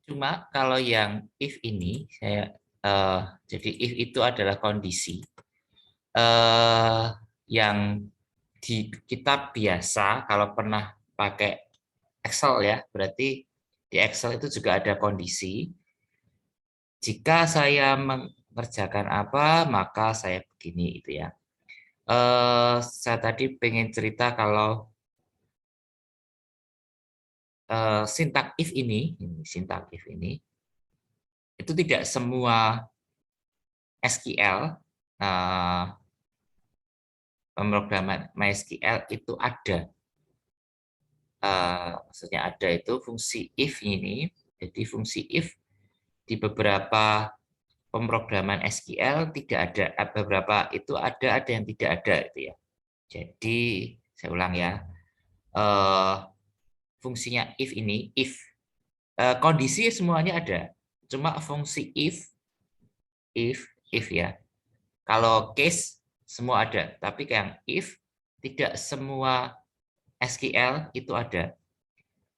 Cuma kalau yang if ini jadi if itu adalah kondisi eh, yang di kitab biasa kalau pernah pakai Excel ya, berarti di Excel itu juga ada kondisi. Jika saya mengerjakan apa, maka saya begini itu ya. Saya tadi pengen cerita kalau sintak if ini sintak if ini itu tidak semua SQL pemrograman MySQL itu ada. Maksudnya ada itu fungsi if ini. Jadi fungsi if di beberapa pemrograman SQL tidak ada, beberapa itu ada yang tidak ada itu ya. Jadi saya ulang ya, eh, fungsinya if ini, if kondisi semuanya ada, cuma fungsi if ya. Kalau case semua ada, tapi yang if tidak semua SQL itu ada.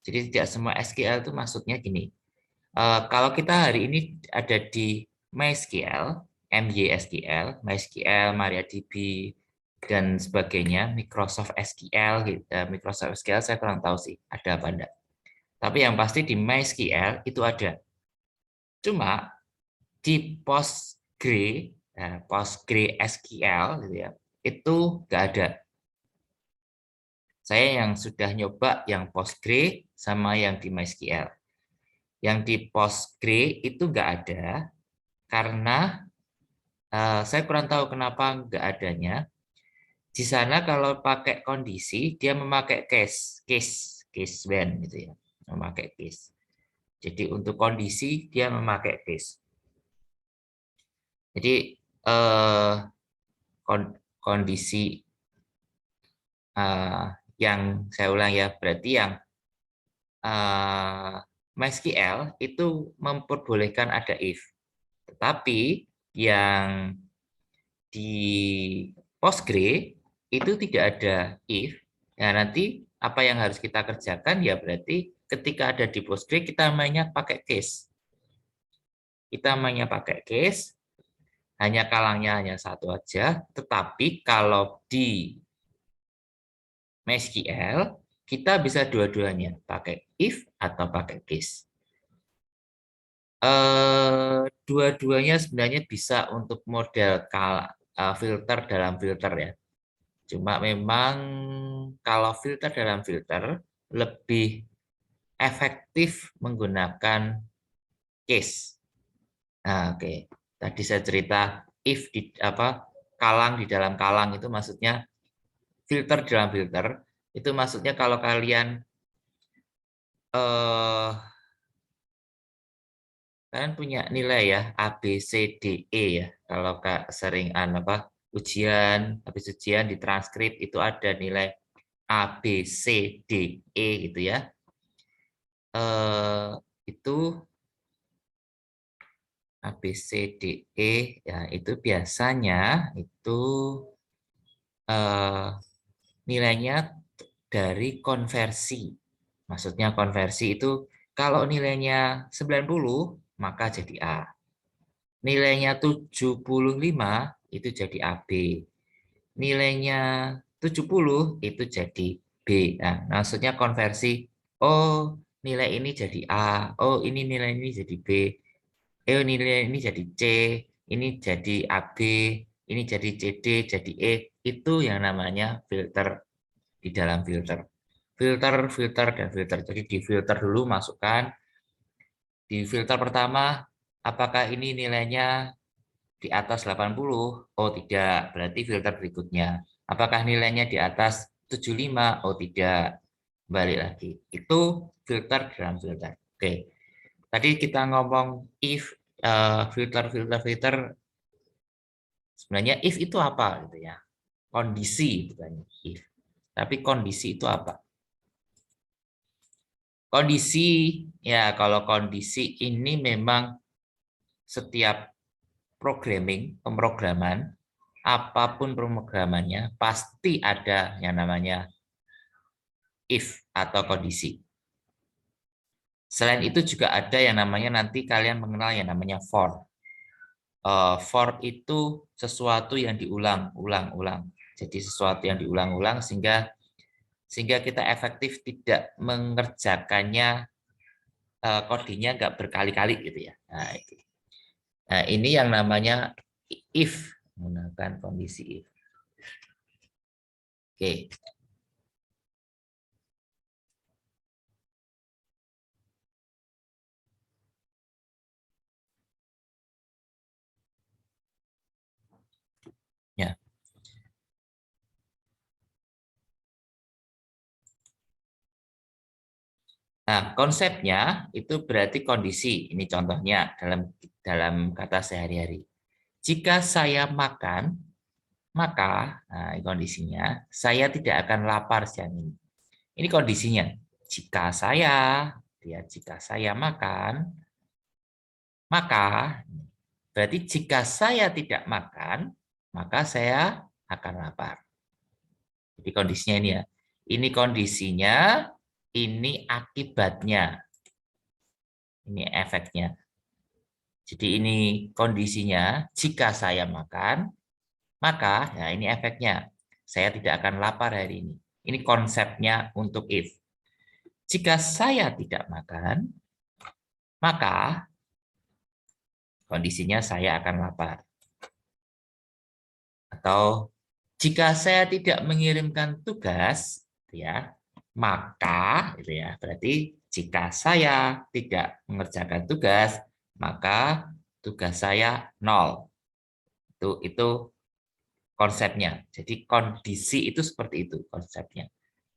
Jadi tidak semua SQL itu maksudnya gini. Kalau kita hari ini ada di MySQL, MySQL, MySQL, MariaDB, dan sebagainya, Microsoft SQL, gitu. Microsoft SQL saya kurang tahu sih ada apa enggak. Tapi yang pasti di MySQL itu ada. Cuma di PostgreSQL gitu ya, itu nggak ada. Saya yang sudah nyoba yang Postgre sama yang di MySQL. Yang di Postgre itu nggak ada karena saya kurang tahu kenapa nggak adanya. Di sana kalau pakai kondisi dia memakai case when gitu ya, memakai case. Jadi untuk kondisi dia memakai case. Jadi eh, kondisi eh, yang saya ulang ya, berarti yang MySQL itu memperbolehkan ada if, tetapi yang di Postgre itu tidak ada if. Ya nanti apa yang harus kita kerjakan ya berarti ketika ada di Postgre kita mainnya pakai case. Kita mainnya pakai case, hanya kalangnya hanya satu aja. Tetapi kalau di MySQL kita bisa dua-duanya, pakai if atau pakai case. Dua-duanya sebenarnya bisa untuk model filter dalam filter ya. Cuma memang kalau filter dalam filter lebih efektif menggunakan case. Nah, oke. Tadi saya cerita if di apa kalang di dalam kalang itu maksudnya filter dalam filter. Itu maksudnya kalau eh kalian punya nilai ya A B C D E ya. Kalau Kak sering apa ujian, habis ujian di transkrip itu ada nilai A B C D E gitu ya. Itu A B C D E ya itu biasanya itu eh, nilainya dari konversi. Maksudnya konversi itu kalau nilainya 90 maka jadi A. Nilainya 75 itu jadi AB. Nilainya 70 itu jadi B. Nah, maksudnya konversi, oh nilai ini jadi A, oh ini nilai ini jadi B, oh nilai ini jadi C, ini jadi AB, ini jadi CD, jadi E. Itu yang namanya filter di dalam filter. Filter, filter, dan filter. Jadi di filter dulu masukkan, di filter pertama, apakah ini nilainya di atas 80? Oh tidak, berarti filter berikutnya. Apakah nilainya di atas 75? Oh tidak, balik lagi. Itu filter dalam filter. Oke, tadi kita ngomong if, filter, filter, filter. Sebenarnya if itu apa gitu ya? Kondisi bukan if. Tapi kondisi itu apa? Kondisi, ya kalau kondisi ini memang setiap pemrograman, apapun pemrogramannya, pasti ada yang namanya if atau kondisi. Selain itu juga ada yang namanya nanti kalian mengenal yang namanya for. For itu sesuatu yang diulang-ulang-ulang. Jadi sesuatu yang diulang-ulang sehingga kita efektif tidak mengerjakannya, kodenya nggak berkali-kali gitu ya. Nah, itu. Nah, ini yang namanya if, menggunakan kondisi if. Oke. Ya. Nah, konsepnya itu berarti kondisi. Ini contohnya dalam dalam kata sehari-hari. Jika saya makan, maka nah, kondisinya saya tidak akan lapar siang ini. Ini kondisinya. Jika saya makan, maka berarti jika saya tidak makan, maka saya akan lapar. Jadi kondisinya ini ya. Ini kondisinya, ini akibatnya. Ini efeknya. Jadi ini kondisinya, jika saya makan, maka ya ini efeknya. Saya tidak akan lapar hari ini. Ini konsepnya untuk if. Jika saya tidak makan, maka kondisinya saya akan lapar. Atau jika saya tidak mengirimkan tugas, ya, maka itu ya, berarti jika saya tidak mengerjakan tugas, maka tugas saya nol. Itu konsepnya. Jadi kondisi itu seperti itu konsepnya.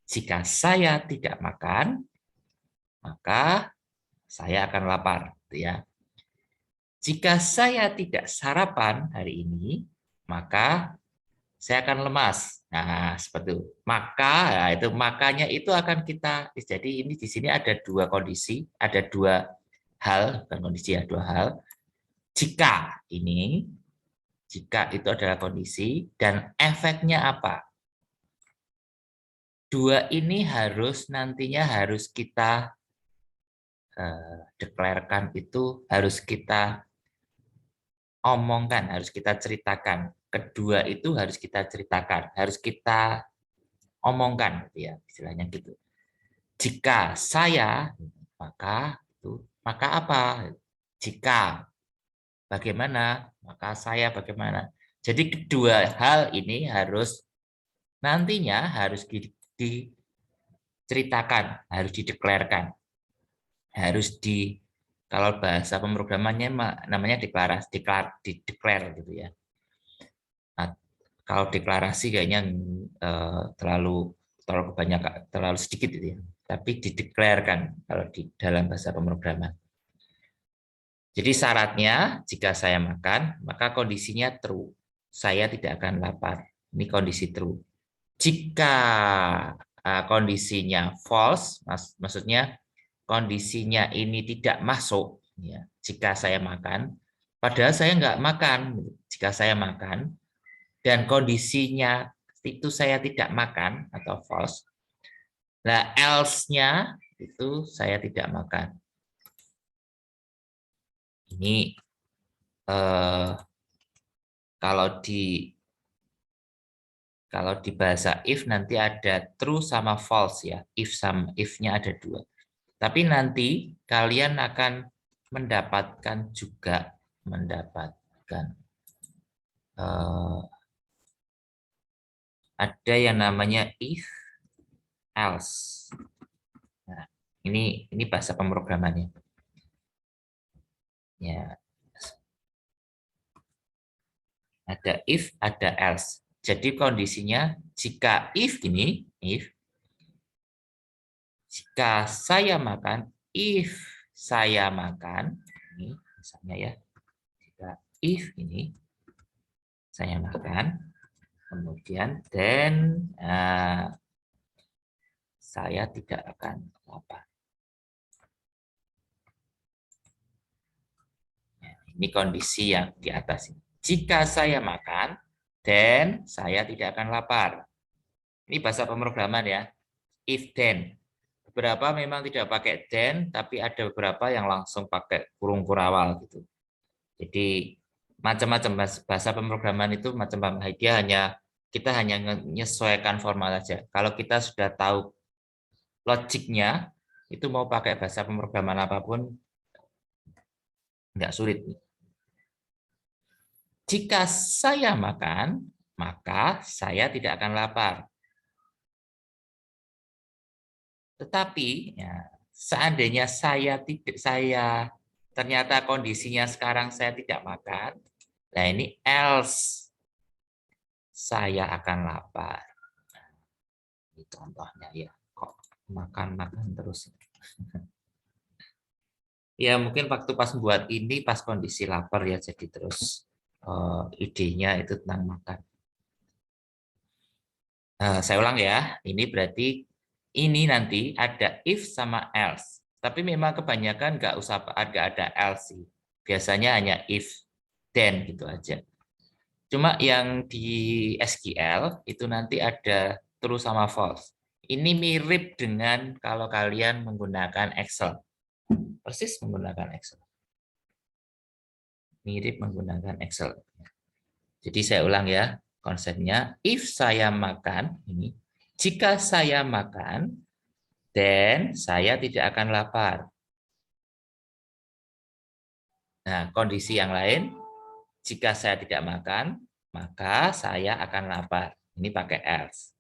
Jika saya tidak makan, maka saya akan lapar, gitu ya. Jika saya tidak sarapan hari ini, maka saya akan lemas. Nah, seperti itu. Maka, nah itu makanya itu akan kita, jadi ini di sini ada dua kondisi, ada dua hal, bukan kondisi ya, dua hal. Jika ini, jika itu adalah kondisi, dan efeknya apa? Dua ini harus nantinya harus kita deklarkan, itu harus kita omongkan, harus kita ceritakan. Kedua itu harus kita ceritakan, harus kita omongkan, gitu ya, istilahnya gitu. Jika saya, maka itu, maka apa? Jika bagaimana, maka saya bagaimana. Jadi kedua hal ini harus nantinya harus diceritakan, harus dideklarkan, harus kalau bahasa pemrogramannya namanya deklarasi, declare gitu ya. Nah, kalau deklarasi kayaknya terlalu banyak, terlalu sedikit itu ya. Tapi dideklarkan kalau di dalam bahasa pemrograman. Jadi syaratnya jika saya makan, maka kondisinya true. Saya tidak akan lapar. Ini kondisi true. Jika kondisinya false, maksudnya kondisinya ini tidak masuk, ya, jika saya makan, padahal saya nggak makan, jika saya makan, dan kondisinya itu saya tidak makan atau false, nah else-nya itu saya tidak makan. Ini kalau di bahasa if nanti ada true sama false ya, if-nya ada dua. Tapi nanti kalian akan mendapatkan ada yang namanya if else. Nah, ini bahasa pemrogramannya. Ya, ada if, ada else. Jadi kondisinya jika if jika saya makan, if saya makan, ini misalnya ya, jika if ini saya makan, kemudian then saya tidak akan lapar. Ini kondisi yang di atas ini. Jika saya makan, then saya tidak akan lapar. Ini bahasa pemrograman ya. If then. beberapa memang tidak pakai then, tapi ada beberapa yang langsung pakai kurung kurawal gitu. Jadi macam-macam bahasa pemrograman itu macam-macam. Dia kita hanya menyesuaikan format aja. Kalau kita sudah tahu logiknya, itu mau pakai bahasa pemrograman apapun nggak sulit. Jika saya makan, maka saya tidak akan lapar. Tetapi ya, seandainya saya ternyata kondisinya sekarang saya tidak makan, nah ini else saya akan lapar. Ini contohnya ya, kok makan-makan terus. Ya mungkin waktu pas buat ini pas kondisi lapar ya, jadi terus idenya itu tentang makan. Saya ulang ya, ini berarti ini nanti ada if sama else. Tapi memang kebanyakan nggak usah ada else sih. Biasanya hanya if, then gitu aja. Cuma yang di SQL itu nanti ada true sama false. Ini mirip dengan kalau kalian menggunakan Excel. Persis menggunakan Excel. Mirip menggunakan Excel. Jadi saya ulang ya konsepnya. If saya makan, ini jika saya makan, then saya tidak akan lapar. Nah, kondisi yang lain, jika saya tidak makan, maka saya akan lapar. Ini pakai else.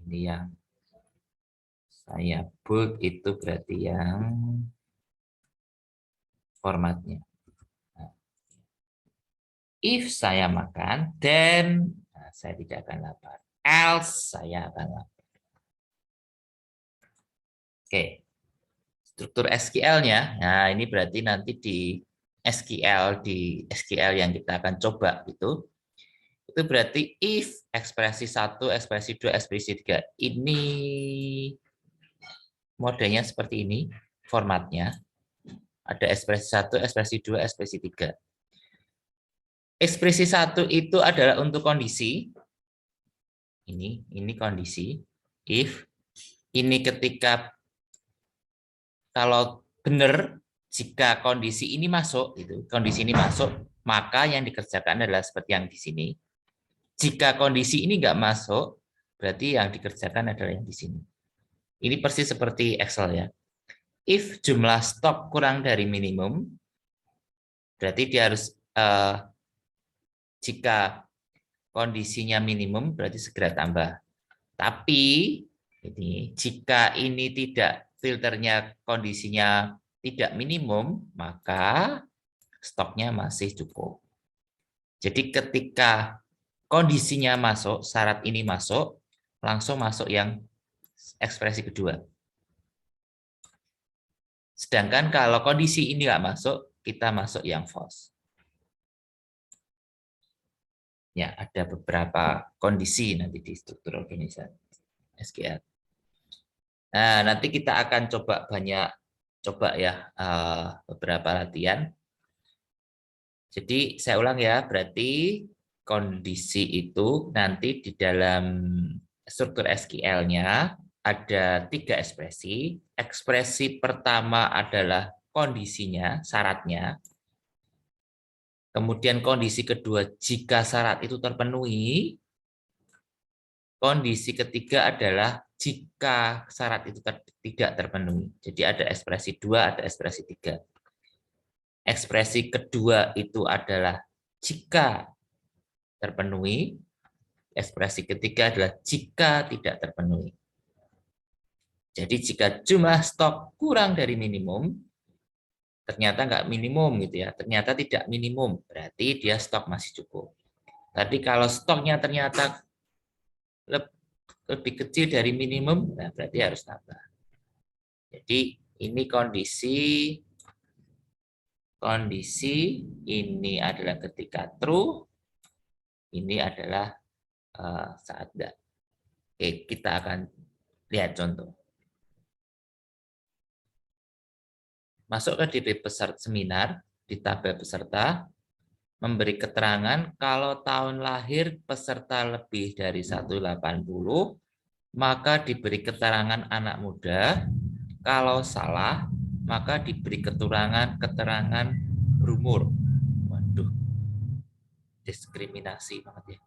Ini yang saya bold itu berarti yang formatnya. Nah, if saya makan, then saya tidak akan lapar. Else saya akan lapar. Oke. Struktur SQL-nya, nah ini berarti nanti di SQL yang kita akan coba itu berarti if ekspresi 1, ekspresi 2, ekspresi 3 ini modenya seperti ini formatnya, ada ekspresi 1, ekspresi 2, ekspresi 3. Ekspresi 1 itu adalah untuk kondisi ini kondisi if ini ketika kalau benar jika kondisi ini masuk kondisi ini masuk, maka yang dikerjakan adalah seperti yang di sini. Jika kondisi ini nggak masuk, berarti yang dikerjakan adalah yang di sini. Ini persis seperti Excel ya. If jumlah stok kurang dari minimum, berarti dia harus jika kondisinya minimum berarti segera tambah. Tapi jika ini tidak filternya kondisinya tidak minimum, maka stoknya masih cukup. Jadi ketika kondisinya masuk, syarat ini masuk, langsung masuk yang ekspresi kedua. Sedangkan kalau kondisi ini nggak masuk, kita masuk yang false. Ya, ada beberapa kondisi nanti di struktur organisasi SQL. Nah, nanti kita akan coba ya beberapa latihan. Jadi saya ulang ya, berarti kondisi itu nanti di dalam struktur SQL-nya ada 3 ekspresi. Ekspresi pertama adalah kondisinya, syaratnya. Kemudian kondisi kedua jika syarat itu terpenuhi. Kondisi ketiga adalah jika syarat itu tidak terpenuhi. Jadi ada ekspresi 2, ada ekspresi 3. Ekspresi kedua itu adalah jika terpenuhi. Ekspresi ketiga adalah jika tidak terpenuhi. Jadi jika jumlah stok kurang dari minimum, ternyata nggak minimum gitu ya, ternyata tidak minimum, berarti dia stok masih cukup. Tapi kalau stoknya ternyata lebih kecil dari minimum, nah berarti harus tambah. Jadi ini kondisi ini adalah ketika true, ini adalah saat enggak. Oke, kita akan lihat contoh. Masuk ke DP peserta seminar, di tabel peserta, memberi keterangan kalau tahun lahir peserta lebih dari 180, maka diberi keterangan anak muda. Kalau salah, maka diberi keterangan berumur. Waduh, diskriminasi banget ya.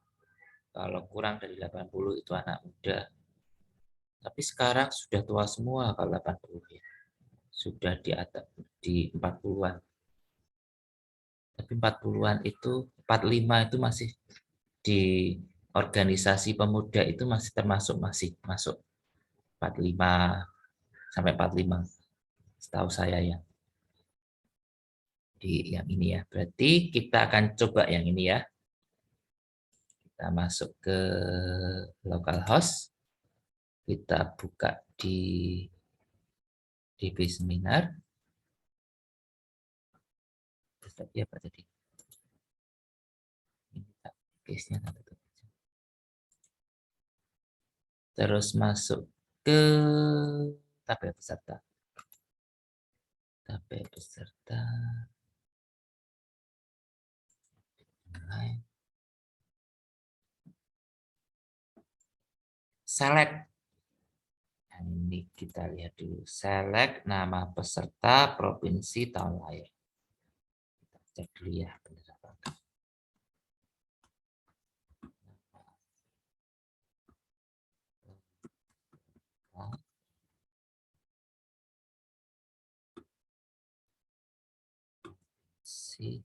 Kalau kurang dari 80 itu anak muda. Tapi sekarang sudah tua semua kalau 80 ya. Sudah di atas di 40-an. Tapi 40-an itu 45 itu masih di organisasi pemuda itu masih termasuk masih masuk 45 sampai 45 setahu saya ya. Di yang ini ya. Berarti kita akan coba yang ini ya. Kita masuk ke localhost. Kita buka di DB seminar. Tadi apa tadi? Case-nya terus masuk ke tabel peserta. Tabel peserta. Select. Nah, ini kita lihat dulu. Select nama peserta, provinsi, tahun lahir. Kita cek dulu ya. Si.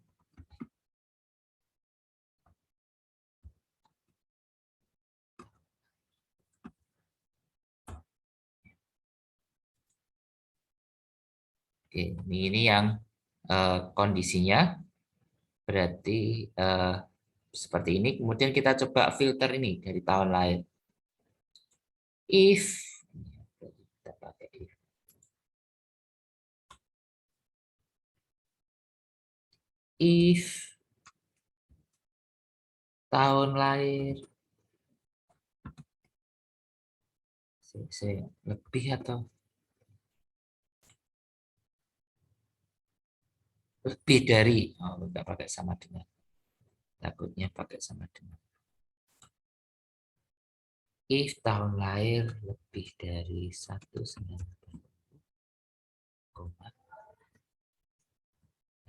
Oke, ini yang kondisinya berarti seperti ini. Kemudian kita coba filter ini dari tahun lahir. If kita pakai if tahun lahir lebih atau lebih dari, oh enggak pakai sama dengan, takutnya pakai sama dengan. If tahun lahir lebih dari 19.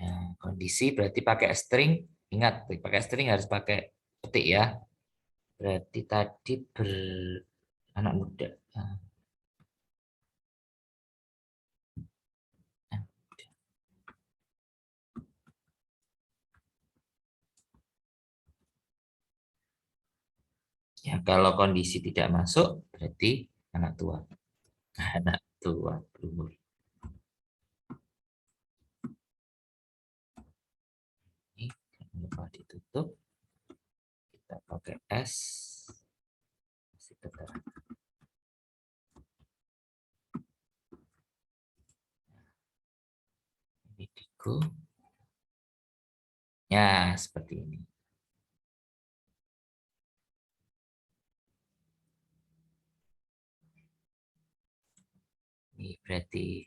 Nah, kondisi berarti pakai string. Ingat, pakai string harus pakai petik ya. Berarti tadi anak muda. Nah, ya, kalau kondisi tidak masuk, berarti anak tua. Anak tua berumur. Ini jangan lupa ditutup. Kita pakai S. Masih keterangan. Ini digo. Ya, seperti ini. Ini berarti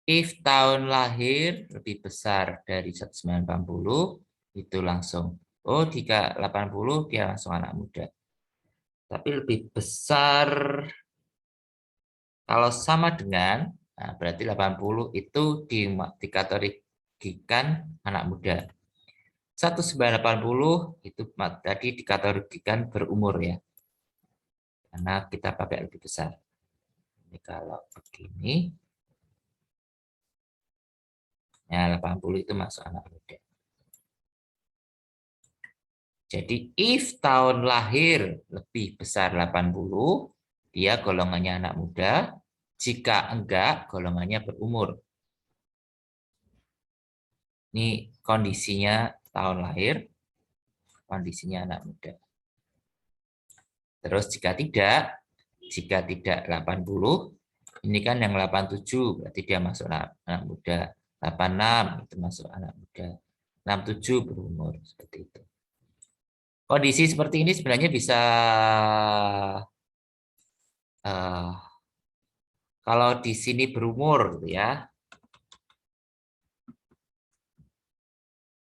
if tahun lahir lebih besar dari 1980, itu langsung. Oh, jika 80 dia langsung anak muda. Tapi lebih besar kalau sama dengan, nah berarti 80 itu dikategorikan anak muda. 1980 itu tadi dikategorikan berumur ya. Karena kita pakai lebih besar. Ini kalau begini, ya 80 itu masuk anak muda. Jadi if tahun lahir lebih besar 80, dia golongannya anak muda. Jika enggak, golongannya berumur. Ini kondisinya tahun lahir, kondisinya anak muda. Terus jika tidak 80, ini kan yang 87, berarti dia masuk anak muda. 86 itu masuk anak muda. 67 berumur, seperti itu. Kondisi seperti ini sebenarnya bisa kalau di sini berumur gitu ya.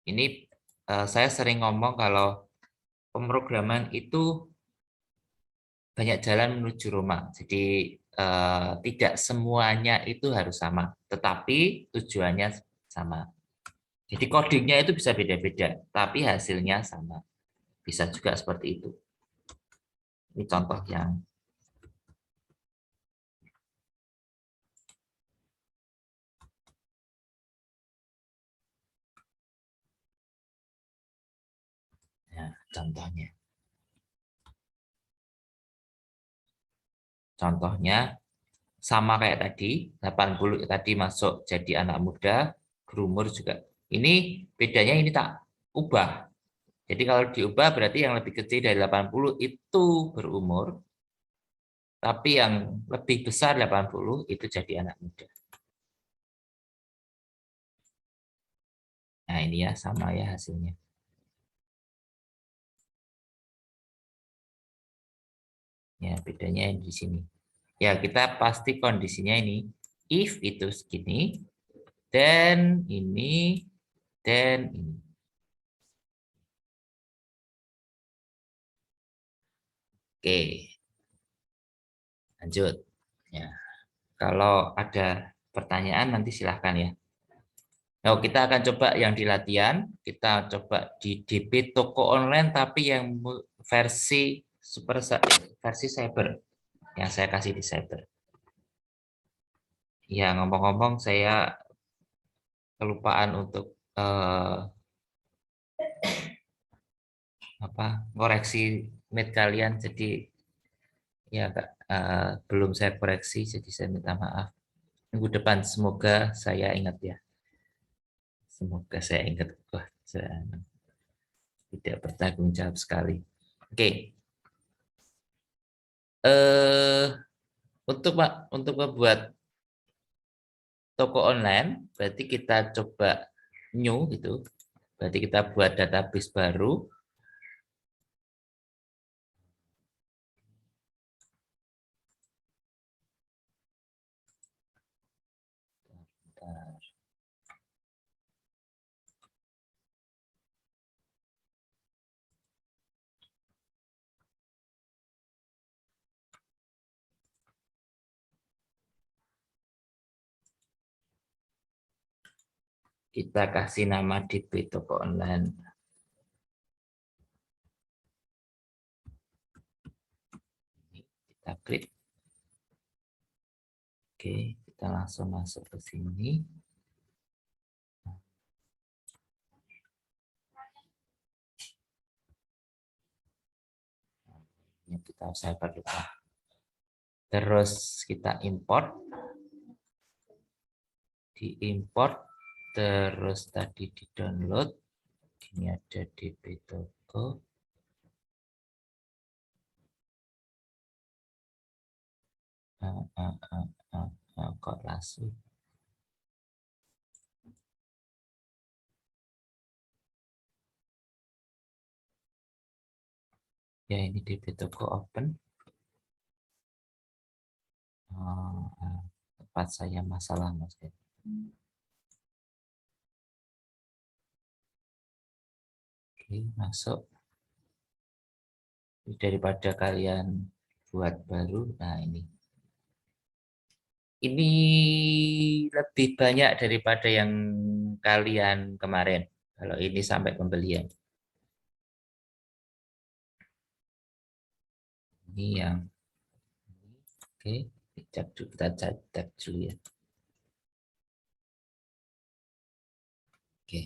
Ini saya sering ngomong kalau pemrograman itu banyak jalan menuju Roma. Jadi tidak semuanya itu harus sama, tetapi tujuannya sama. Jadi codingnya itu bisa beda-beda, tapi hasilnya sama. Bisa juga seperti itu. Ini contoh yang ya, contohnya. Contohnya sama kayak tadi, 80 tadi masuk jadi anak muda, berumur juga. Ini bedanya ini tak ubah. Jadi kalau diubah berarti yang lebih kecil dari 80 itu berumur, tapi yang lebih besar 80 itu jadi anak muda. Nah ini ya sama ya hasilnya. Ya bedanya di sini. Ya kita pasti kondisinya ini. If itu segini, then ini, then ini. Oke, lanjut. Ya, kalau ada pertanyaan nanti silahkan ya. Nah, kita akan coba yang di latihan. Kita coba di DP toko online tapi yang versi versi cyber yang saya kasih di cyber. Ya, ngomong-ngomong saya kelupaan untuk koreksi mid kalian jadi ya Kak, belum saya koreksi jadi saya minta maaf. Minggu depan semoga saya ingat ya. Semoga saya ingat. Wah, saya tidak bertanggung jawab sekali. Oke. Eh untuk membuat toko online berarti kita coba new gitu. Berarti kita buat database baru. Bentar. Kita kasih nama DB toko online. Kita klik. Oke, kita langsung masuk ke sini. Ini kita cyber lupa. Terus kita import. Diimport. Terus tadi di download. Ini ada DB toko. Kok langsung. Ya ini DB toko open. Tempat saya masalah mas. Oke, masuk. Daripada kalian buat baru, nah ini lebih banyak daripada yang kalian kemarin. Kalau ini sampai pembelian. Ini yang oke, kita cek dulu ya. Oke.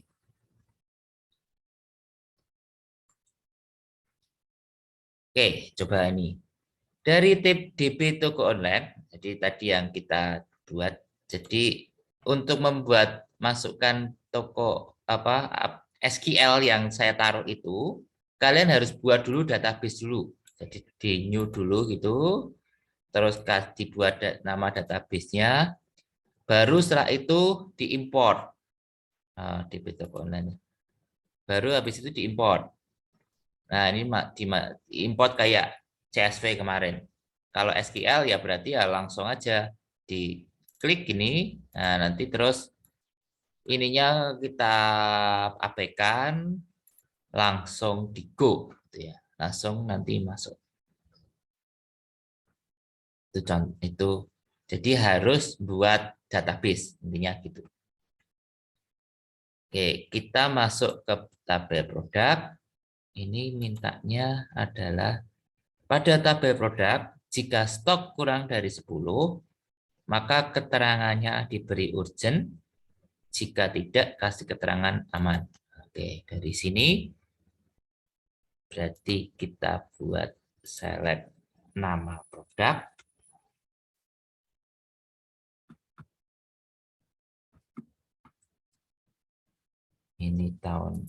Oke, coba ini. Dari tip DB toko online, jadi tadi yang kita buat. Jadi untuk membuat masukkan toko SQL yang saya taruh itu, kalian harus buat dulu database dulu. Jadi di new dulu gitu, terus dibuat nama database-nya, baru setelah itu diimport DB toko online. Baru habis itu diimport. Nah ini diimport kayak CSV kemarin. Kalau SQL ya berarti ya langsung aja diklik gini, nah nanti terus ininya kita abaikan, langsung di go, gitu ya. Langsung nanti masuk. Itu contoh itu. Jadi harus buat database intinya gitu. Oke, kita masuk ke tabel produk. Ini mintanya adalah pada tabel produk, jika stok kurang dari 10, maka keterangannya diberi urgent. Jika tidak, kasih keterangan aman. Oke, dari sini berarti kita buat select nama produk. Ini tahun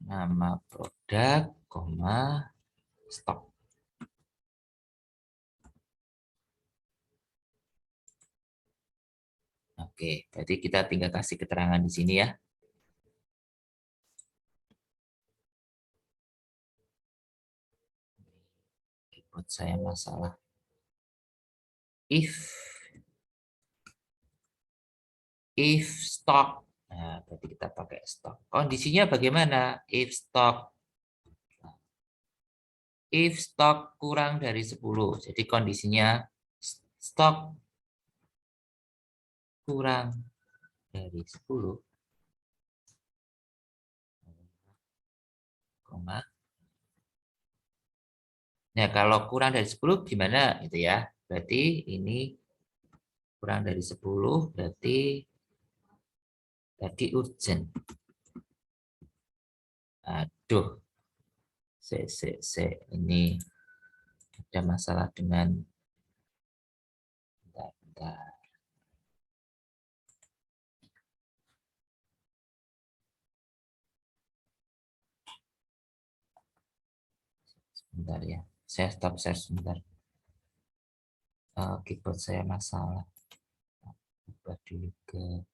nama produk, stok. Oke, berarti kita tinggal kasih keterangan di sini ya. Buat saya masalah. If stock. Nah, berarti kita pakai stock. Kondisinya bagaimana? If stock kurang dari 10. Jadi kondisinya stok kurang dari 10, koma. Nah, kalau kurang dari 10 gimana gitu ya? Berarti ini kurang dari 10 berarti tadi urgent. Aduh, ini ada masalah dengan bentar. Sebentar ya, saya stop share sebentar. Keyboard saya masalah. Ubah dulu ke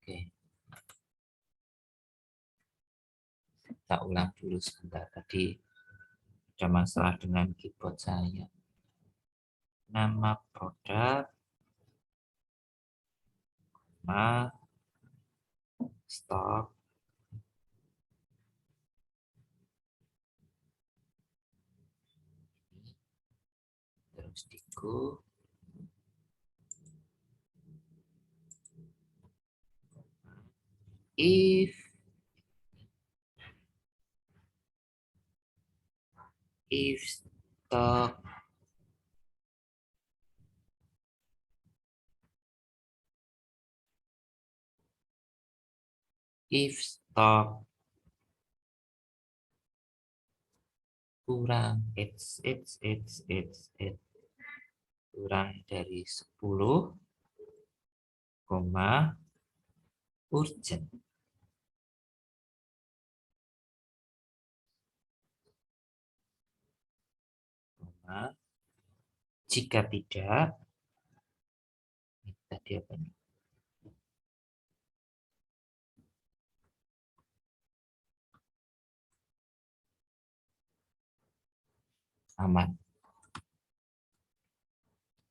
Oke, kita ulang dulu sebentar. Tadi ada masalah dengan keyboard saya. Nama produk, stok, terus di go. If stock kurang kurang dari 10, urgent. Jika tidak, tadi apa nih?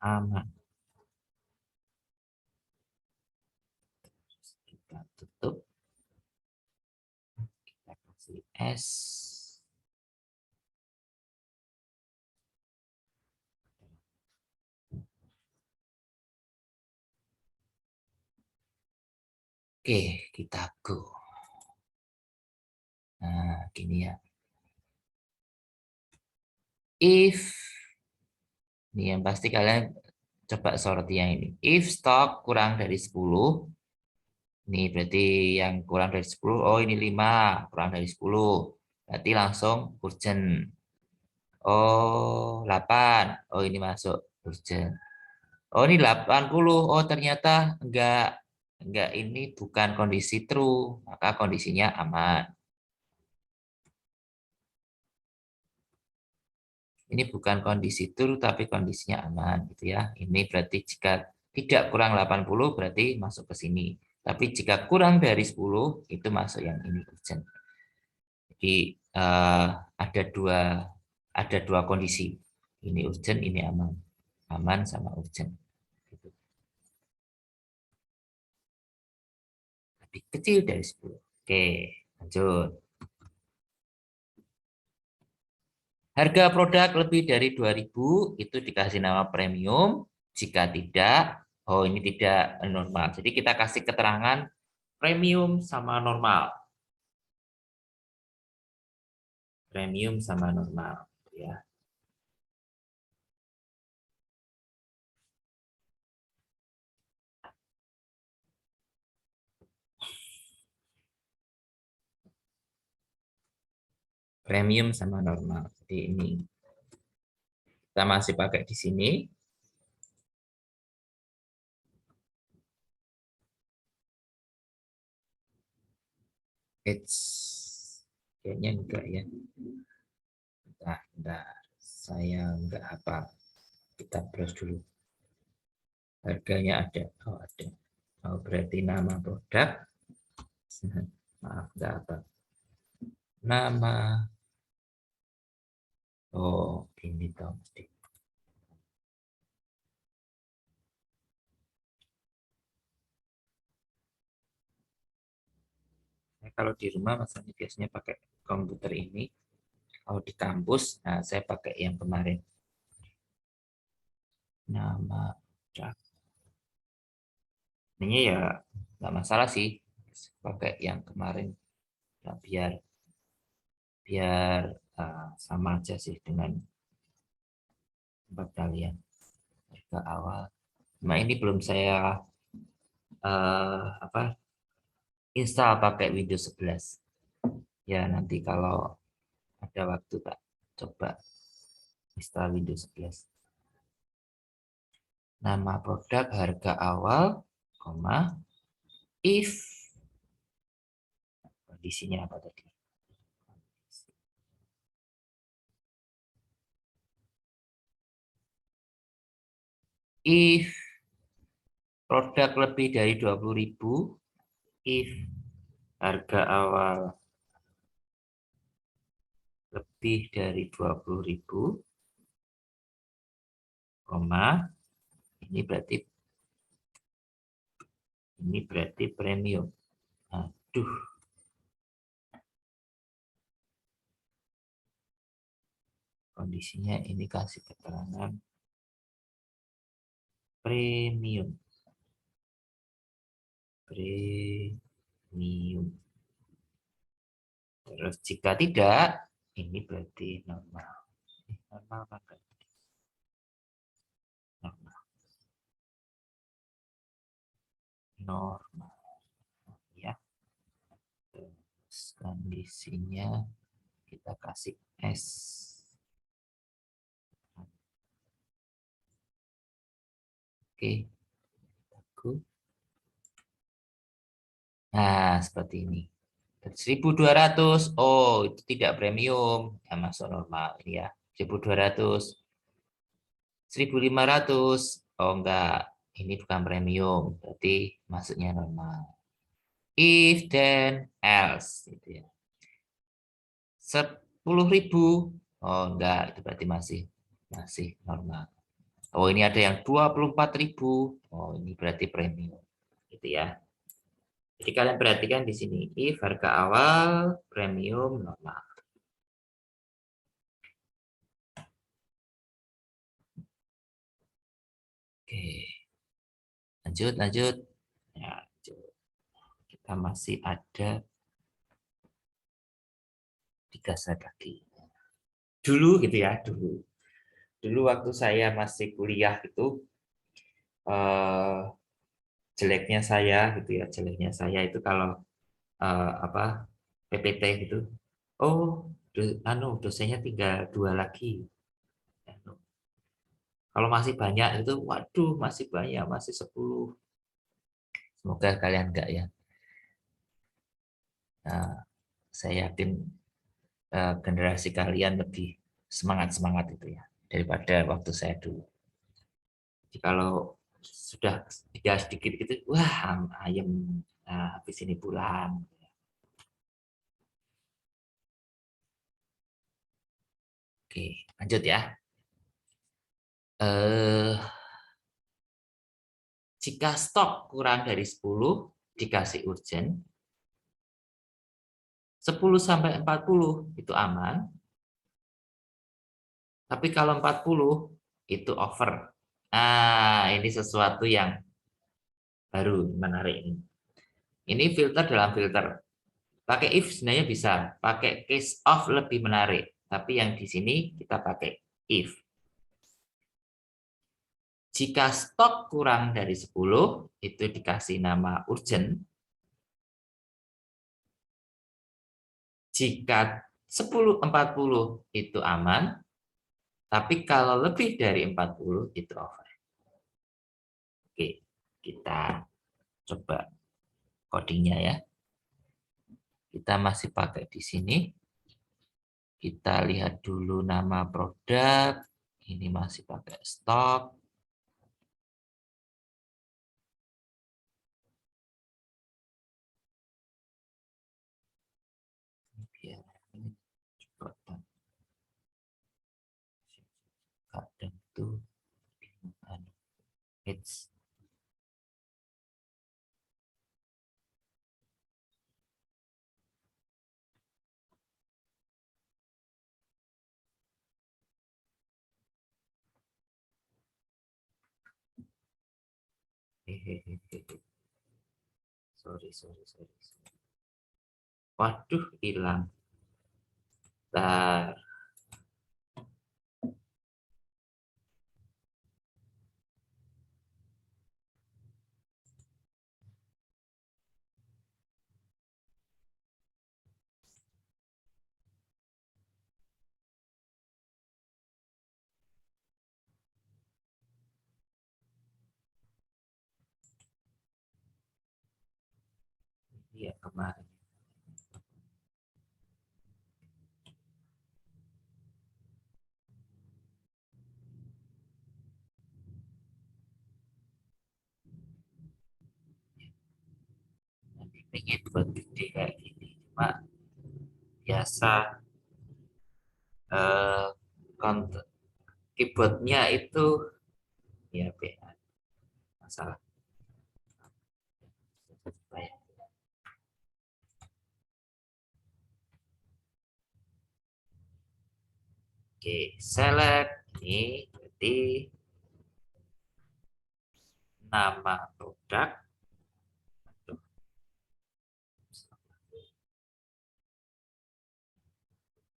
Aman. Kita tutup. Kita kasih S. Oke, kita go. Nah, gini ya. If, ini yang pasti kalian Coba soroti yang ini. If stok kurang dari 10, ini berarti yang kurang dari 10, oh ini 5, kurang dari 10. Berarti langsung urgent. Oh, 8. Oh, ini masuk urgent. Oh, ini 80. Oh, ternyata enggak, ini bukan kondisi true, maka kondisinya aman. Ini bukan kondisi true tapi kondisinya aman gitu ya. Ini berarti jika tidak kurang 80 berarti masuk ke sini. Tapi jika kurang dari 10 itu masuk yang ini urgent. Jadi eh, ada dua ada dua kondisi. Ini urgent, ini aman. Aman sama urgent. Gitu. Lebih kecil dari 10. Oke, lanjut. Harga produk lebih dari 2.000 itu dikasih nama premium. Jika tidak, oh ini tidak normal. Jadi kita kasih keterangan premium sama normal. Premium sama normal. Ya. Premium sama normal. Jadi ini kita masih pakai di sini. It's kayaknya enggak ya. Bentar. Saya enggak apa. Kita browse dulu. Harganya ada. Oh, ada. Oh, berarti nama produk. Maaf, enggak apa. Nama. Oh, ini toh mesti. Nah, kalau di rumah masanya biasanya pakai komputer ini. Kalau di kampus, nah saya pakai yang kemarin. Nama produk. Ini ya nggak masalah sih. Pakai yang kemarin. Nah, biar biar sama aja sih dengan tempat kalian. Harga awal. Nah ini belum saya apa install pakai Windows 11. Ya nanti kalau ada waktu tak coba install Windows 11. Nama produk, harga awal, koma, if kondisinya apa tadi? If produk lebih dari 20.000, if harga awal lebih dari 20.000, koma, ini berarti premium. Aduh. Kondisinya ini kasih keterangan premium. Premium. Terus jika tidak, ini berarti normal. Normal maka normal. Normal ya. Terus kondisinya kita kasih S. Oke. Bagus. Nah, seperti ini. 1.200, oh itu tidak premium, ya masuk normal ini ya. 1.200, 1.500, oh enggak, ini bukan premium, berarti masuknya normal. If then else, gitu ya. 10.000, oh enggak, itu berarti masih normal. Oh ini ada yang 24.000, oh ini berarti premium, gitu ya. Jadi kalian perhatikan di sini, if harga awal premium normal. Oke, lanjut. Ya, kita masih ada 3 slide lagi. Dulu gitu ya, dulu waktu saya masih kuliah itu eh, jeleknya saya gitu ya, jeleknya saya itu kalau apa PPT gitu. Oh, dosennya tinggal 2 lagi. Kalau masih banyak itu, waduh masih banyak, masih 10. Semoga kalian enggak ya. Nah, saya yakin generasi kalian lebih semangat-semangat itu ya daripada waktu saya dulu. Jadi kalau sudah tiga sedikit gitu, wah ayam, nah, habis ini pulang. Oke, lanjut ya. Eh, Jika stok kurang dari 10 dikasih urgent, 10 sampai 40 itu aman, tapi kalau 40 itu over. Nah, ini sesuatu yang baru, menarik ini. Ini filter dalam filter. Pakai if sebenarnya bisa, pakai case of lebih menarik. Tapi yang di sini kita pakai if. Jika stok kurang dari 10, itu dikasih nama urgent. Jika 10.40 itu aman, tapi kalau lebih dari 40 itu over. Oke, kita coba codingnya ya. Kita masih pakai di sini. Kita lihat dulu nama produk. Ini masih pakai stok. Biar ini coba kadang tuh it's hehehe. Sorry. Waduh, hilang. Bentar. Iya, kemarin. Pengen buat gede kayak gini. Cuma biasa eh, keyboardnya itu ya beda masalah. Oke, select ini berarti nama produk,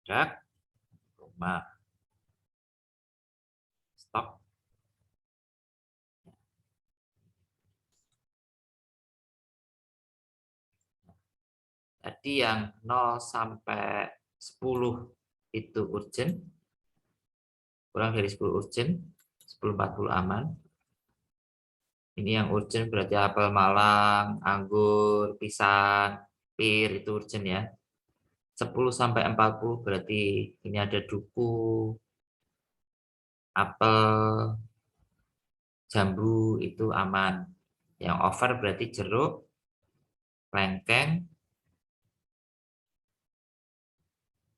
produk rumah stok. Tadi yang 0 sampai 10 itu urgent, kurang dari 10 urgent, 10.40 aman. Ini yang urgent berarti apel Malang, anggur, pisang, pir itu urgent ya. 10 sampai 40 berarti ini ada duku, apel, jambu itu aman. Yang over berarti jeruk, lengkeng,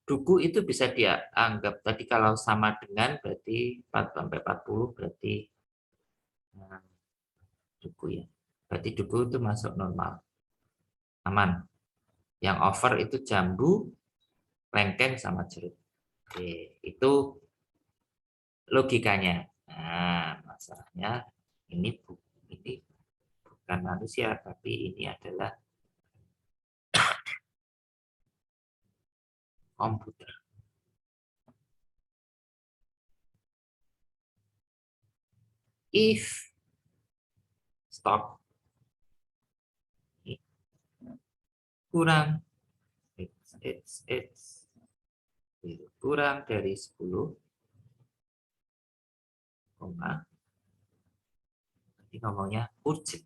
duku itu bisa dianggap tadi kalau sama dengan berarti 4 sampai 40 berarti nah, duku ya. Berarti duku itu masuk normal, aman. Yang over itu jambu, lengkeng sama jeruk. Oke, itu logikanya. Nah, masalahnya ini ini bukan manusia tapi ini adalah komputer. If stok kurang kurang dari 10, nanti ngomongnya urgent.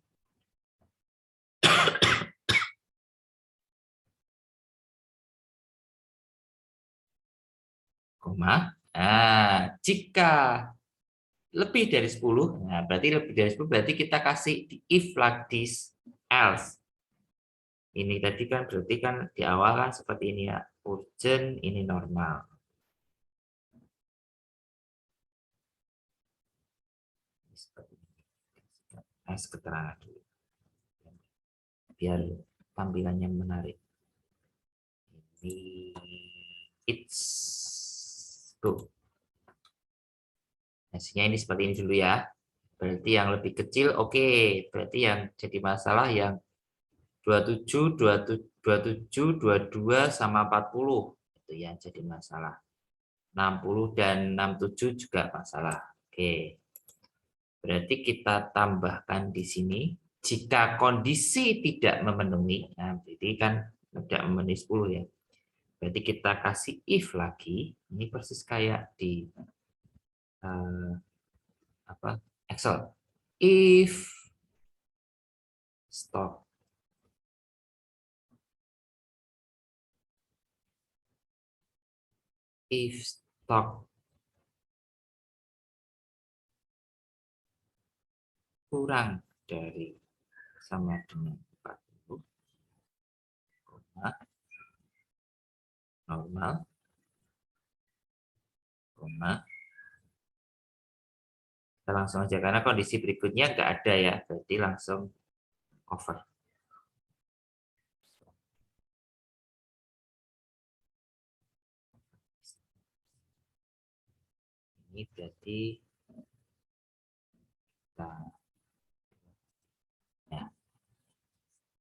Jika lebih dari 10, nah berarti lebih dari 10 berarti kita kasih di if like this, else. Ini tadi kan berarti kan di awal kan seperti ini ya, urgent, ini normal. Keterangan dulu. Biar tampilannya menarik. It's go. Hasilnya ini seperti ini dulu ya. Berarti yang lebih kecil oke. Berarti yang jadi masalah yang 27, 27, 22 sama 40 itu yang jadi masalah. 60 dan 67 juga masalah. Oke. Berarti kita tambahkan di sini jika kondisi tidak memenuhi. Nah, berarti kan tidak memenuhi 10 ya. Berarti kita kasih if lagi. Ini persis kayak di Excel. If stock kurang dari sama dengan 40, normal, kita langsung aja karena kondisi berikutnya nggak ada ya, berarti langsung over. Ini berarti nah,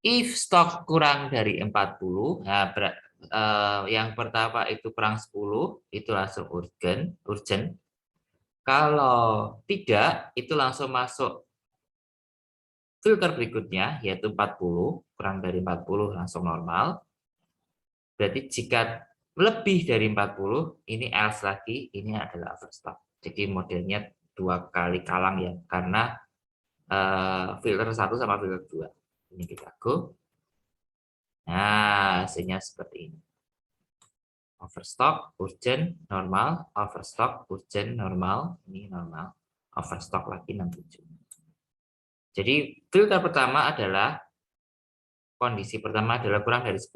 if stok kurang dari 40, nah, yang pertama itu kurang 10, itu langsung urgent. Kalau tidak, itu langsung masuk filter berikutnya, yaitu 40, kurang dari 40 langsung normal. Berarti jika lebih dari 40, ini else lagi, ini adalah overstock. Jadi modelnya 2 kali kalang ya, karena filter 1 sama filter 2. Ini kita go. Nah, hasilnya seperti ini. Overstock, urgent, normal, overstock, urgent, normal, ini normal, overstock lagi 67. Jadi filter pertama adalah kondisi pertama adalah kurang dari 10.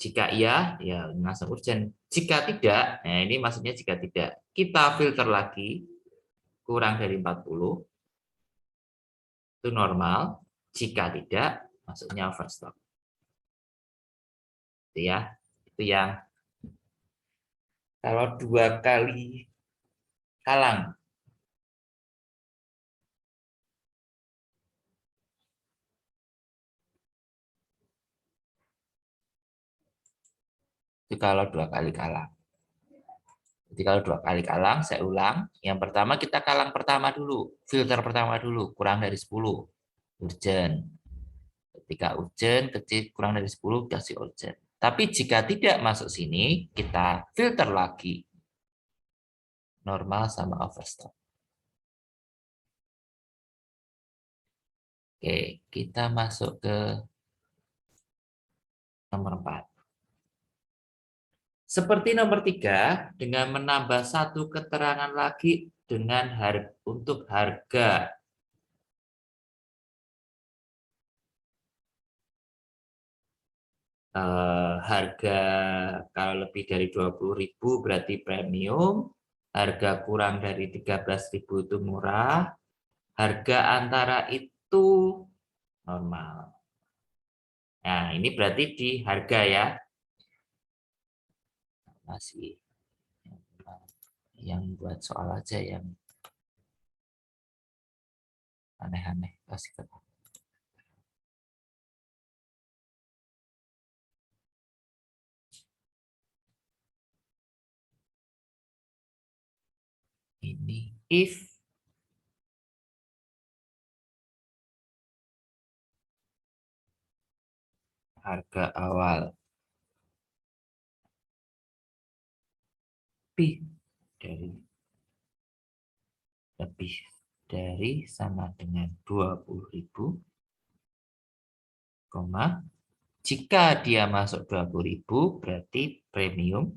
Jika iya, ya langsung urgent. Jika tidak, nah ini maksudnya jika tidak, kita filter lagi kurang dari 40 itu normal. Jika tidak, maksudnya overstock. Itu ya. Itu yang kalau 2 kali kalang. Itu kalau 2 kali kalang. Jadi kalau 2 kali kalang, saya ulang. Yang pertama kita kalang pertama dulu. Filter pertama dulu, kurang dari 10. Urgent. Ketika urgent, kecil kurang dari 10, kasih urgent. Tapi jika tidak masuk sini, kita filter lagi. Normal sama overstock. Oke, kita masuk ke nomor 4. Seperti nomor 3, dengan menambah satu keterangan lagi dengan untuk harga. Harga kalau lebih dari 20.000 berarti premium, harga kurang dari 13.000 itu murah, harga antara itu normal. Nah, ini berarti di harga ya. Masih yang buat soal aja yang aneh-aneh kasih tahu. Ini if harga awal lebih dari sama dengan 20.000, jika dia masuk 20.000 berarti premium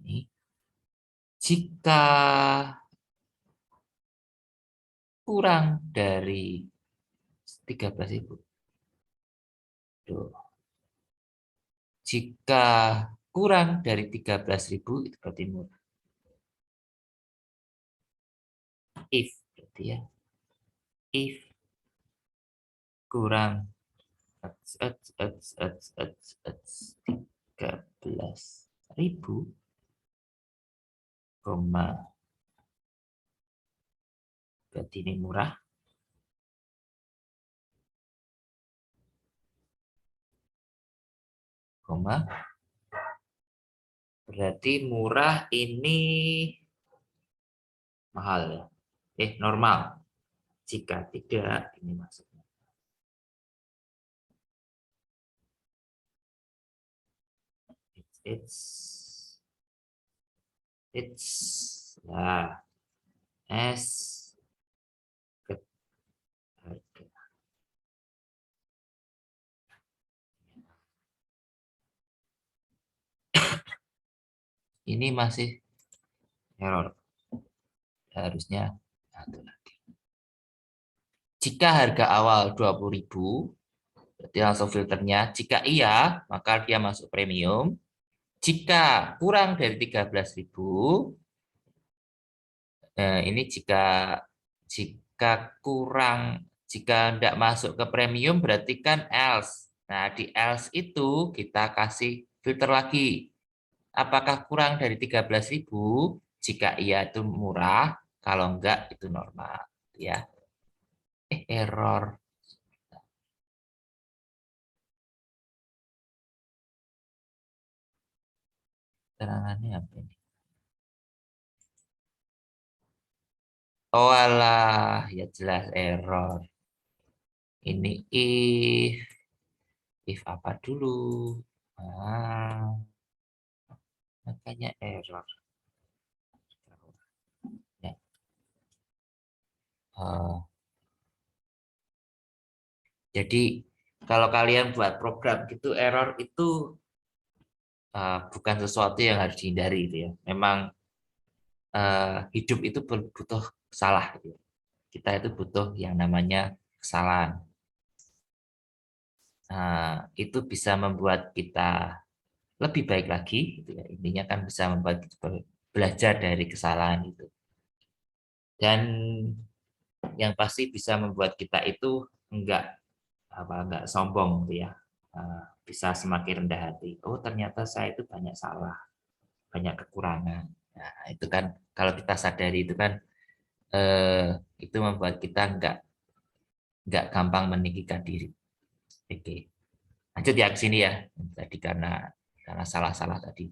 ini jika kurang dari 13.000. Tuh. Jika kurang dari 13.000 itu berarti murah. If berarti ya. If kurang 13.000, berarti ini murah. Berarti murah ini mahal ya. Normal. Jika tidak, ini maksudnya. It's lah S harga. Ini masih error. Harusnya satu lagi. Jika harga awal 20.000, berarti langsung filternya. Jika iya, maka dia masuk premium. Jika kurang dari 13.000, ini jika kurang, jika tidak masuk ke premium berarti kan else. Nah, di else itu kita kasih filter lagi. Apakah kurang dari 13.000? Jika iya itu murah, kalau enggak itu normal, ya. Error. Terangannya apa ini? Oh alah, ya jelas error. Ini if apa dulu? Makanya error. Ya. Jadi kalau kalian buat program gitu error itu bukan sesuatu yang harus dihindari gitu ya. Memang hidup itu butuh salah gitu. Kita itu butuh yang namanya kesalahan. Itu bisa membuat kita lebih baik lagi gitu ya. Intinya kan bisa membuat kita belajar dari kesalahan itu. Dan yang pasti bisa membuat kita itu enggak sombong gitu ya. Bisa semakin rendah hati. Oh, ternyata saya itu banyak salah, banyak kekurangan. Nah, itu kan kalau kita sadari itu kan itu membuat kita enggak gampang meninggikan diri. Oke. Lanjut ya ke sini ya. Tadi karena salah-salah tadi.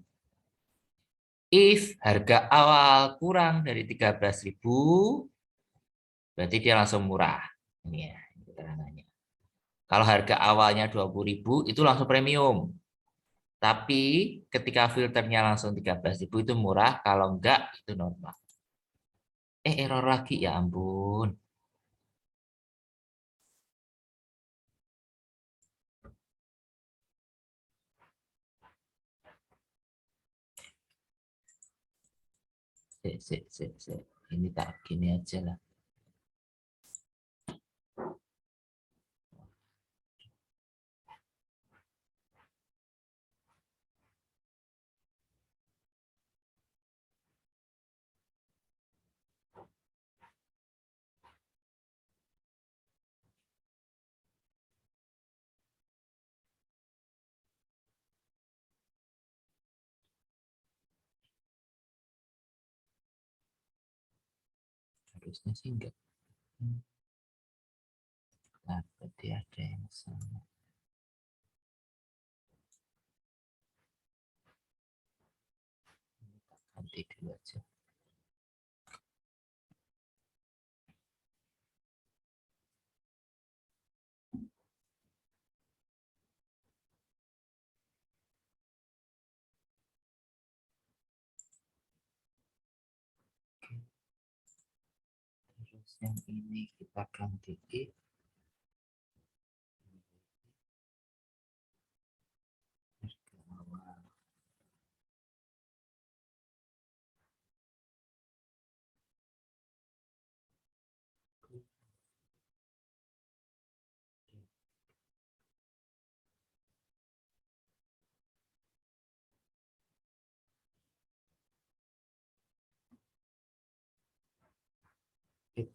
If harga awal kurang dari 13.000, berarti dia langsung murah. Ini ya keterangannya. Kalau harga awalnya 20.000 itu langsung premium. Tapi ketika filternya langsung 13.000 itu murah, kalau enggak itu normal. Error lagi ya ampun. Sik. Ini tak gini aja lah. Harusnya sih enggak. Nah, berarti ada yang salah. Ganti gede dulu aja. Terus yang ini kita ganti if. Harga awal. It.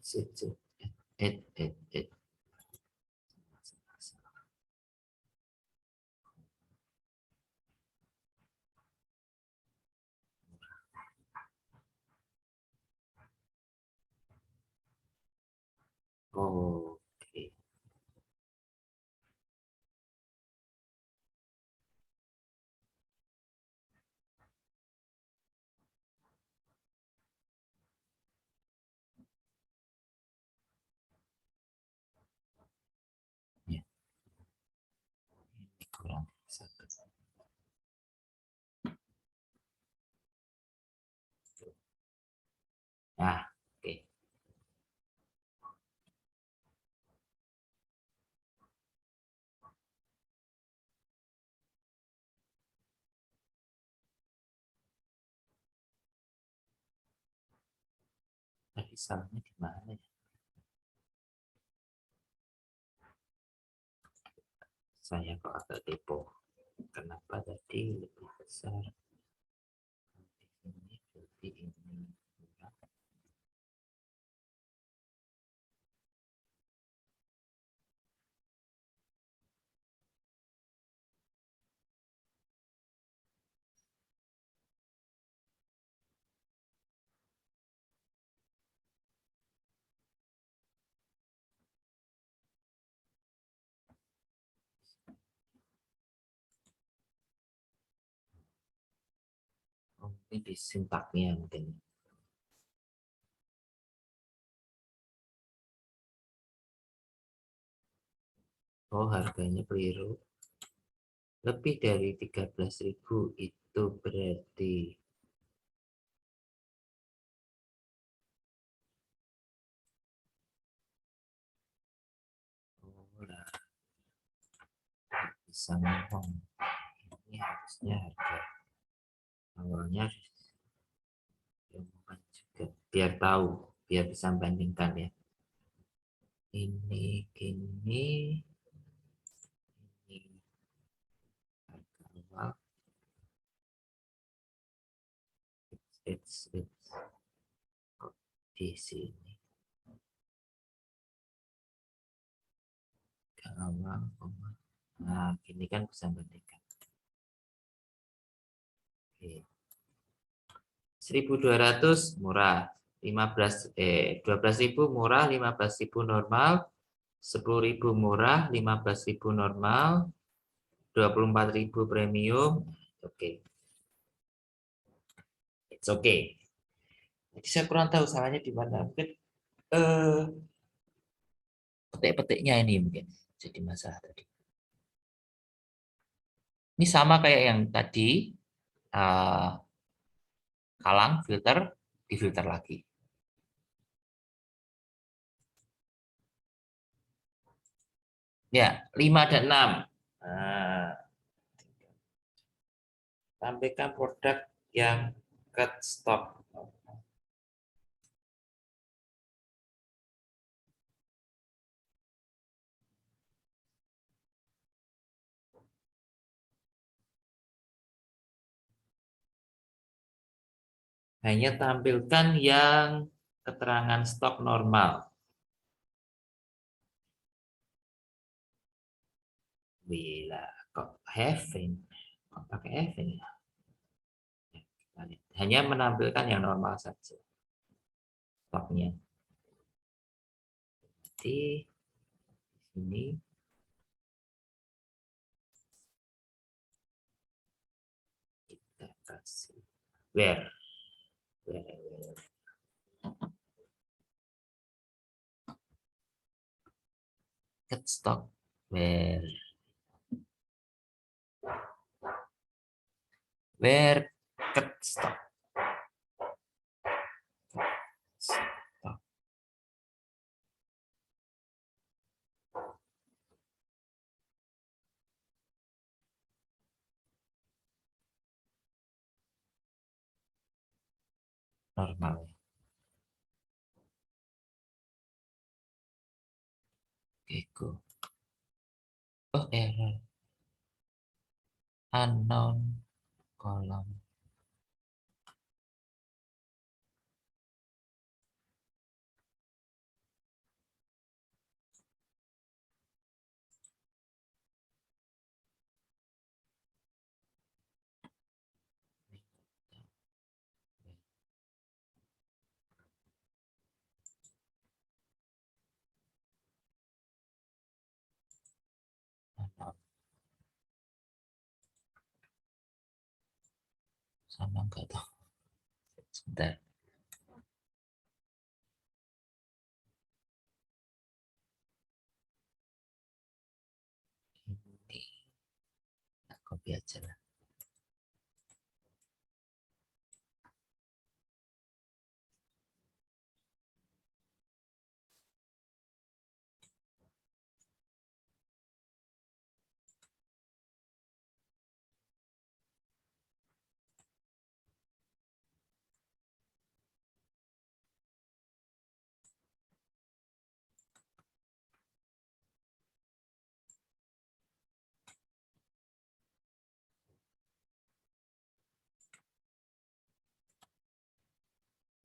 Oke. Ya, ini kurang satu. Nah, oke. Tadi salahnya di mana ya? Saya kok agak kepo. Kenapa tadi lebih besar? Ini berarti ini. Oh, ini di sintaknya mungkin. Oh, harganya keliru. Lebih dari 13.000 itu berarti oh, lah, bisa ngomong. Ini harusnya harga awalnya diomongkan juga. Biar tahu, biar bisa bandingkan ya. Ini gini, ini harga awal. It's kok di sini. Harga awal, nah gini kan bisa bandingkan. Oke. 1.200 murah, 12.000 murah, 15.000 normal, 10.000 murah, 15.000 normal, 24.000 premium. Oke, it's okay. Jadi saya kurang tahu salahnya di mana. Mungkin petik-petiknya ini mungkin jadi masalah tadi. Ini sama kayak yang tadi, eh, kalang filter, difilter lagi. Ya, 5 dan 6. Nah, tampilkan produk yang cut stop. Hanya tampilkan yang keterangan stok normal. Bila kok having, kok pakai having ya? Hanya menampilkan yang normal saja stoknya. Di sini kita kasih where. Get stock where get stock normal. Oke, go. Oh, error. Unknown column. Unknown. Sama enggak tuh? Sebentar. Ini copy aja lah.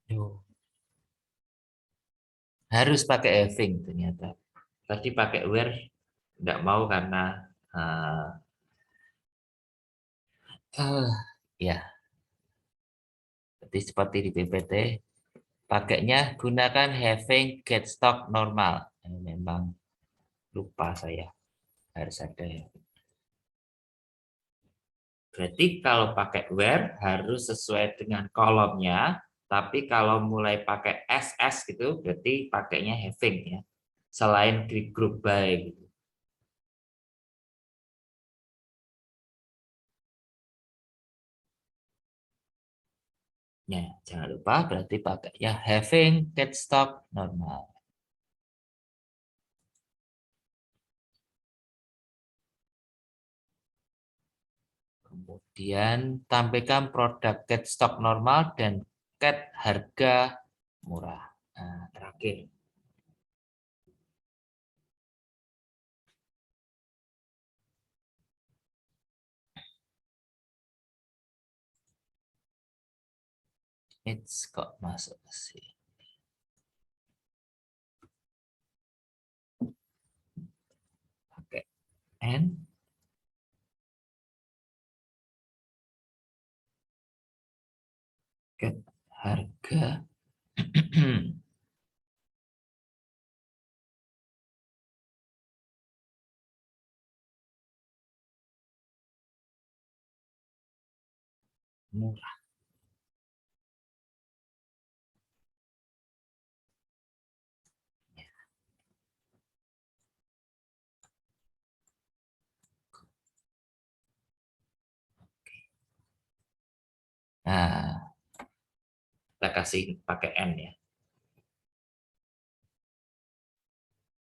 Yo. Harus pakai having ternyata. Tadi pakai where nggak mau karena ya, seperti di PPT pakainya gunakan having get stock normal. Memang lupa saya harus ada ya. Berarti kalau pakai where harus sesuai dengan kolomnya, tapi kalau mulai pakai SS gitu berarti pakainya having ya. Selain di group by gitu. Ya, jangan lupa berarti pakainya having get stock normal. Kemudian tampilkan produk get stock normal dan get harga murah. Nah, terakhir. It's kok masuk sih. Pakai N. Get harga. Murah. Nah, kita kasih pakai N ya.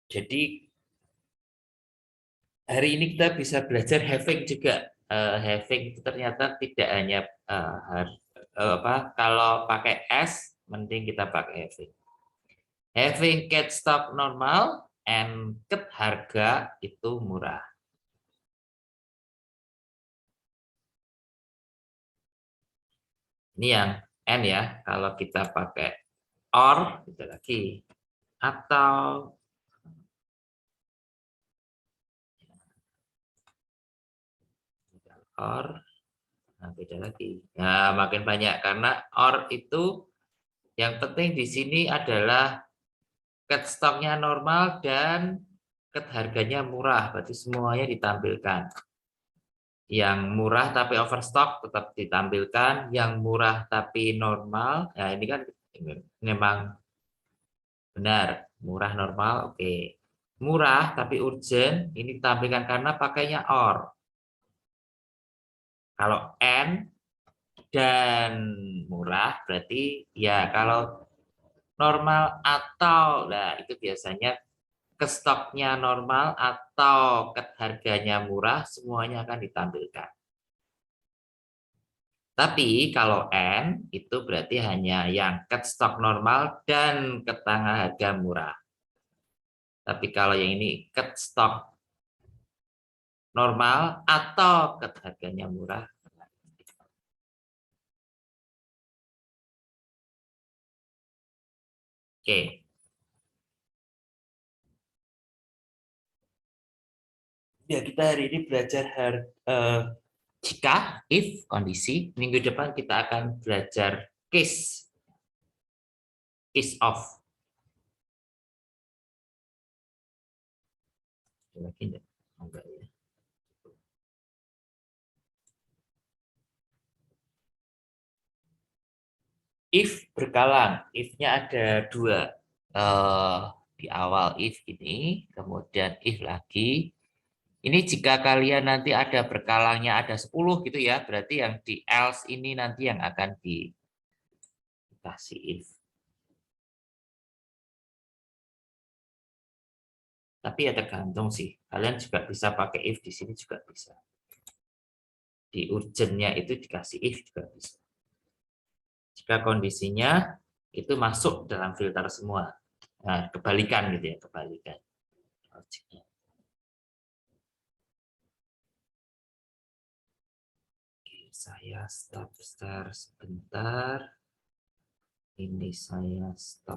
Jadi hari ini kita bisa belajar having juga. Having itu ternyata tidak hanya kalau pakai S, mending kita pakai having. Having get stock normal and get harga itu murah. Ini yang N ya. Kalau kita pakai or, itu lagi. Atau or, nah beda lagi. Nah, makin banyak karena or itu yang penting di sini adalah cut stoknya normal dan cut harganya murah, berarti semuanya ditampilkan. Yang murah tapi overstock tetap ditampilkan, yang murah tapi normal. Ya ini kan memang benar, murah normal, oke. Murah tapi urgent ini ditampilkan karena pakainya or. Kalau N dan murah berarti ya kalau normal atau, nah itu biasanya ke stoknya normal atau ke harganya murah semuanya akan ditampilkan. Tapi kalau N itu berarti hanya yang cut stock normal dan ke tengah harga murah. Tapi kalau yang ini cut stock normal atau cut harganya murah. Oke. Ya, kita hari ini belajar jika, if, kondisi. Minggu depan kita akan belajar case, case of. Lagi enggak? Enggak ya. If berkalang, if-nya ada dua. Di awal if ini, kemudian if lagi. Ini jika kalian nanti ada berkalangnya ada 10 gitu ya, berarti yang di else ini nanti yang akan dikasih if. Tapi ya tergantung sih. Kalian juga bisa pakai if di sini juga bisa. Di urgentnya itu dikasih if juga bisa. Jika kondisinya itu masuk dalam filter semua. Nah, kebalikan gitu ya, kebalikan. Logiknya. Oke, saya stop start sebentar. Ini saya stop